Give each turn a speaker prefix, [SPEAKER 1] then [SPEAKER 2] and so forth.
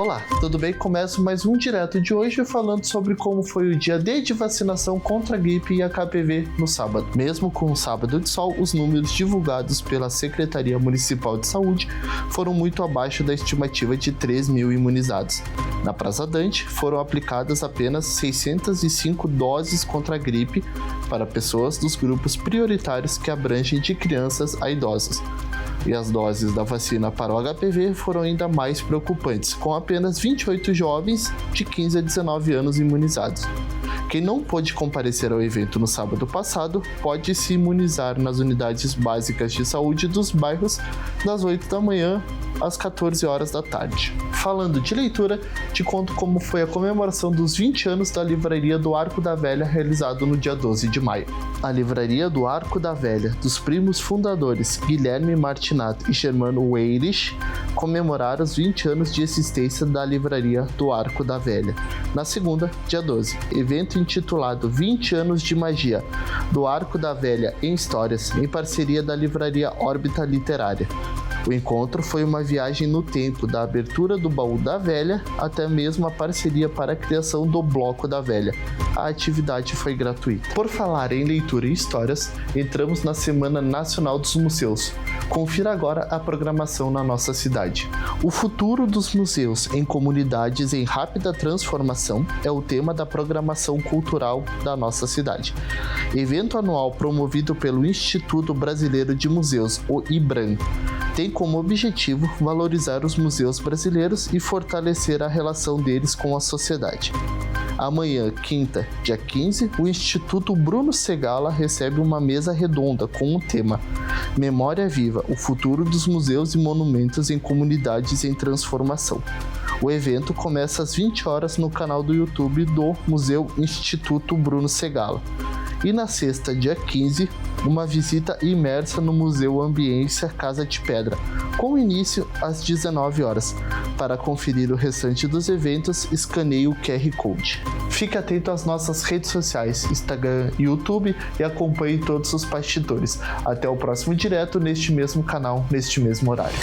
[SPEAKER 1] Olá, tudo bem? Começo mais um direto de hoje falando sobre como foi o dia D de vacinação contra a gripe e a HPV no sábado. Mesmo com o sábado de sol, os números divulgados pela Secretaria Municipal de Saúde foram muito abaixo da estimativa de 3 mil imunizados. Na Praça Dante, foram aplicadas apenas 605 doses contra a gripe para pessoas dos grupos prioritários que abrangem de crianças a idosos. E as doses da vacina para o HPV foram ainda mais preocupantes, com apenas 28 jovens de 15 a 19 anos imunizados. Quem não pôde comparecer ao evento no sábado passado pode se imunizar nas unidades básicas de saúde dos bairros das 8 da manhã às 14 horas da tarde. Falando de leitura, te conto como foi a comemoração dos 20 anos da Livraria do Arco da Velha, realizado no dia 12 de maio. A Livraria do Arco da Velha, dos primos fundadores Guilherme Martinato e Germano Weirich, comemoraram os 20 anos de existência da Livraria do Arco da Velha. Na segunda, dia 12, evento intitulado 20 anos de magia, do Arco da Velha em Histórias, em parceria da Livraria Órbita Literária. O encontro foi uma viagem no tempo, da abertura do Baú da Velha até mesmo a parceria para a criação do Bloco da Velha. A atividade foi gratuita. Por falar em leitura e histórias, entramos na Semana Nacional dos Museus. Confira agora a programação na nossa cidade. O futuro dos museus em comunidades em rápida transformação é o tema da programação cultural da nossa cidade. Evento anual promovido pelo Instituto Brasileiro de Museus, o IBRAM, tem como objetivo valorizar os museus brasileiros e fortalecer a relação deles com a sociedade. Amanhã, quinta, dia 15, o Instituto Bruno Segalla recebe uma mesa redonda com o tema Memória Viva, o futuro dos museus e monumentos em comunidades em transformação. O evento começa às 20 horas no canal do YouTube do Museu Instituto Bruno Segalla. E na sexta, dia 15, uma visita imersa no Museu Ambiência Casa de Pedra, com início às 19 horas. Para conferir o restante dos eventos, escaneie o QR Code. Fique atento às nossas redes sociais, Instagram e YouTube, e acompanhe todos os bastidores. Até o próximo direto neste mesmo canal, neste mesmo horário.